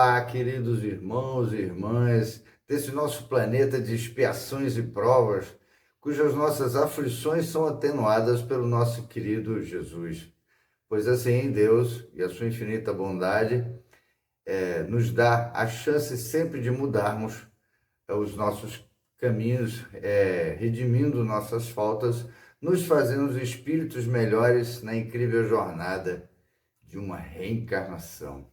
Olá, queridos irmãos e irmãs desse nosso planeta de expiações e provas, cujas nossas aflições são atenuadas pelo nosso querido Jesus. Pois assim, Deus e a sua infinita bondade nos dá a chance sempre de mudarmos os nossos caminhos, redimindo nossas faltas, nos fazendo espíritos melhores na incrível jornada de uma reencarnação.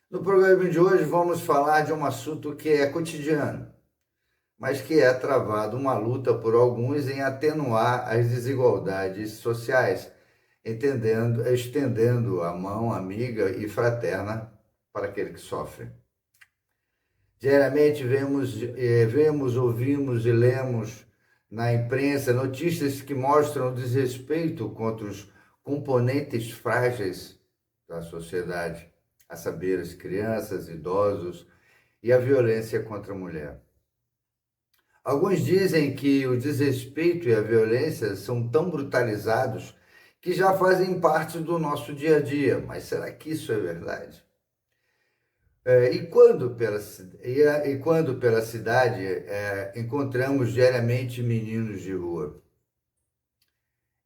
No programa de hoje vamos falar de um assunto que é cotidiano, mas que é travado uma luta por alguns em atenuar as desigualdades sociais, estendendo a mão amiga e fraterna para aquele que sofre. Diariamente vemos, ouvimos e lemos na imprensa notícias que mostram o desrespeito contra os componentes frágeis da sociedade, a saber, as crianças, idosos e a violência contra a mulher. Alguns dizem que o desrespeito e a violência são tão brutalizados que já fazem parte do nosso dia a dia, mas será que isso é verdade? E quando pela cidade encontramos diariamente meninos de rua,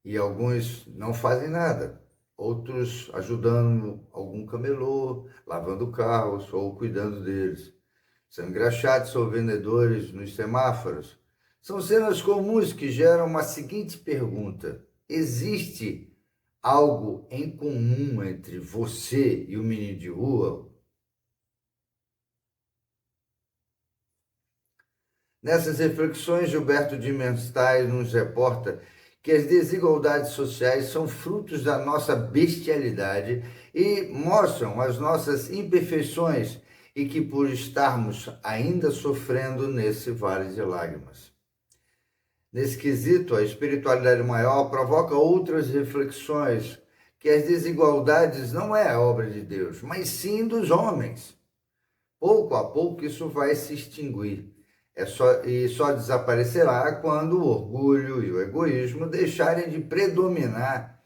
e alguns não fazem nada, outros ajudando algum camelô, lavando carros ou cuidando deles. São engraxates ou vendedores nos semáforos. São cenas comuns que geram uma seguinte pergunta: existe algo em comum entre você e o menino de rua? Nessas reflexões, Gilberto de Menstein nos reporta que as desigualdades sociais são frutos da nossa bestialidade e mostram as nossas imperfeições e que por estarmos ainda sofrendo nesse vale de lágrimas. Nesse quesito, a espiritualidade maior provoca outras reflexões, que as desigualdades não é a obra de Deus, mas sim dos homens. Pouco a pouco isso vai se extinguir. Só desaparecerá quando o orgulho e o egoísmo deixarem de predominar.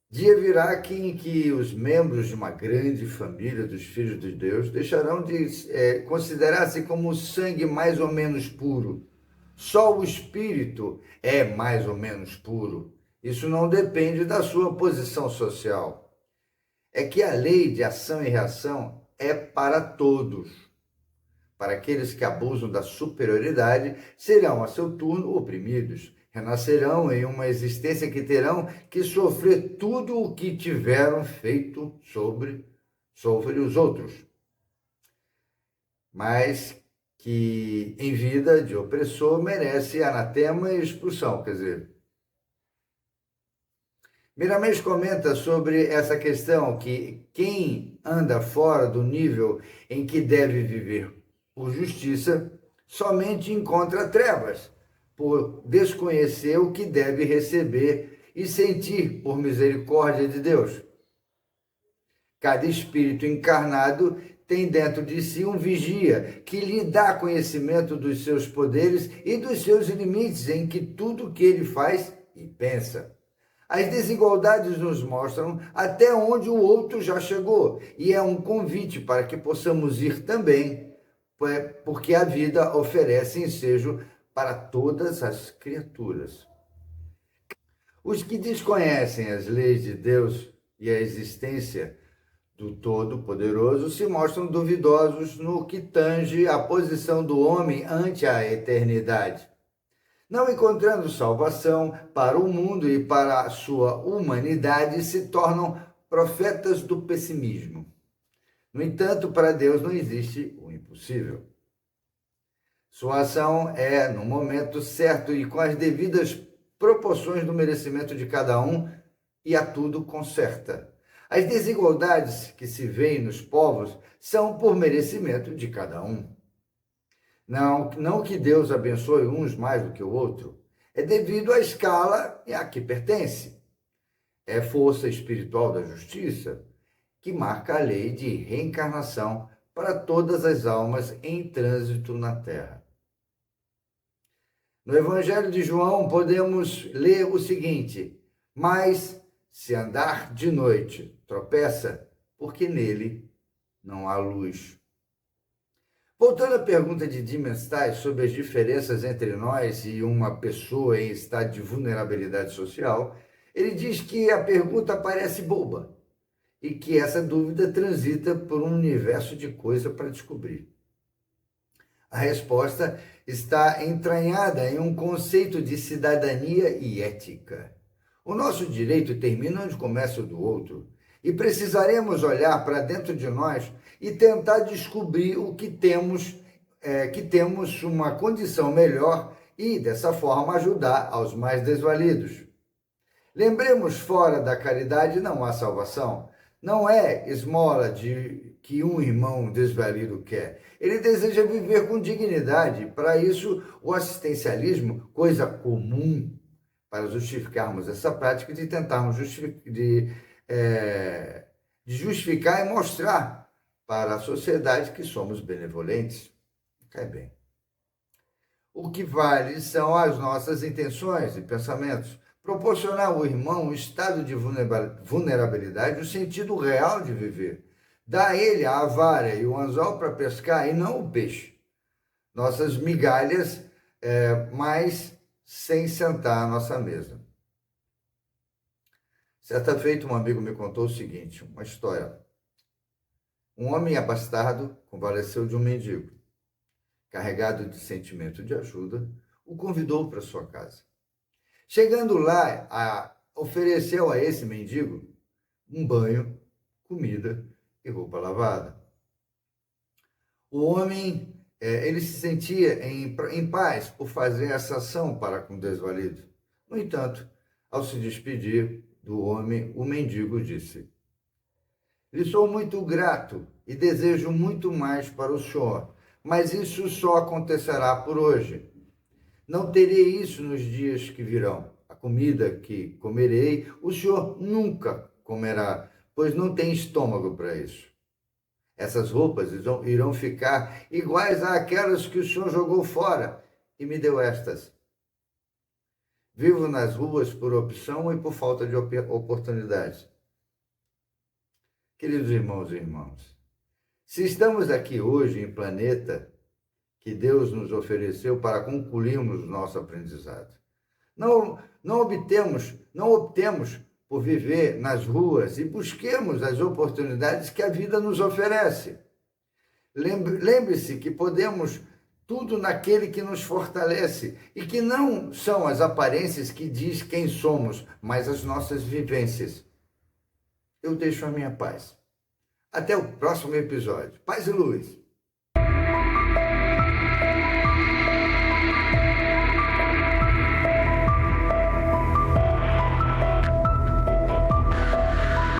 Dia virá em que os membros de uma grande família dos filhos de Deus deixarão de considerar-se como o sangue mais ou menos puro. Só o espírito é mais ou menos puro. Isso não depende da sua posição social. É que a lei de ação e reação é para todos. Para aqueles que abusam da superioridade, serão a seu turno oprimidos. Renascerão em uma existência que terão que sofrer tudo o que tiveram feito sobre os outros. Mas que em vida de opressor merece anatema e expulsão, quer dizer. Miramês comenta sobre essa questão que quem anda fora do nível em que deve viver por justiça somente encontra trevas, por desconhecer o que deve receber e sentir por misericórdia de Deus. Cada espírito encarnado tem dentro de si um vigia que lhe dá conhecimento dos seus poderes e dos seus limites em que tudo que ele faz e pensa. As desigualdades nos mostram até onde o outro já chegou e é um convite para que possamos ir também, porque a vida oferece ensejo para todas as criaturas. Os que desconhecem as leis de Deus e a existência do Todo-Poderoso se mostram duvidosos no que tange à posição do homem ante a eternidade. Não encontrando salvação para o mundo e para a sua humanidade, se tornam profetas do pessimismo. No entanto, para Deus não existe o impossível. Sua ação é no momento certo e com as devidas proporções do merecimento de cada um, e a tudo conserta. As desigualdades que se veem nos povos são por merecimento de cada um. Não que Deus abençoe uns mais do que o outro, é devido à escala a que pertence. É força espiritual da justiça que marca a lei de reencarnação para todas as almas em trânsito na Terra. No Evangelho de João podemos ler o seguinte: mas se andar de noite, tropeça, porque nele não há luz. Voltando à pergunta de Dimenstein sobre as diferenças entre nós e uma pessoa em estado de vulnerabilidade social, ele diz que a pergunta parece boba e que essa dúvida transita por um universo de coisa para descobrir. A resposta está entranhada em um conceito de cidadania e ética. O nosso direito termina onde começa o do outro, e precisaremos olhar para dentro de nós e tentar descobrir o que temos uma condição melhor e, dessa forma, ajudar aos mais desvalidos. Lembremos, fora da caridade não há salvação. Não é esmola que um irmão desvalido quer. Ele deseja viver com dignidade. Para isso, o assistencialismo, coisa comum, para justificarmos essa prática, de tentarmos justificar e mostrar para a sociedade que somos benevolentes. Cai bem. O que vale são as nossas intenções e pensamentos. Proporcionar ao irmão um estado de vulnerabilidade, o sentido real de viver. Dar a ele a vara e o anzol para pescar e não o peixe. Nossas migalhas, mas sem sentar à nossa mesa. Certa feita, um amigo me contou o seguinte, uma história. Um homem abastado convalesceu de um mendigo. Carregado de sentimento de ajuda, o convidou para sua casa. Chegando lá, ofereceu a esse mendigo um banho, comida e roupa lavada. O homem, ele se sentia em paz por fazer essa ação para com o desvalido. No entanto, ao se despedir do homem, o mendigo disse: "Lhe sou muito grato e desejo muito mais para o senhor, mas isso só acontecerá por hoje. Não terei isso nos dias que virão. A comida que comerei, o senhor nunca comerá, pois não tem estômago para isso. Essas roupas irão ficar iguais àquelas que o senhor jogou fora e me deu estas. Vivo nas ruas por opção e por falta de oportunidades." Queridos irmãos e irmãs, se estamos aqui hoje em planeta que Deus nos ofereceu para concluirmos o nosso aprendizado, não optemos por viver nas ruas e busquemos as oportunidades que a vida nos oferece. Lembre-se que podemos tudo naquele que nos fortalece e que não são as aparências que diz quem somos, mas as nossas vivências. Eu deixo a minha paz. Até o próximo episódio. Paz e luz!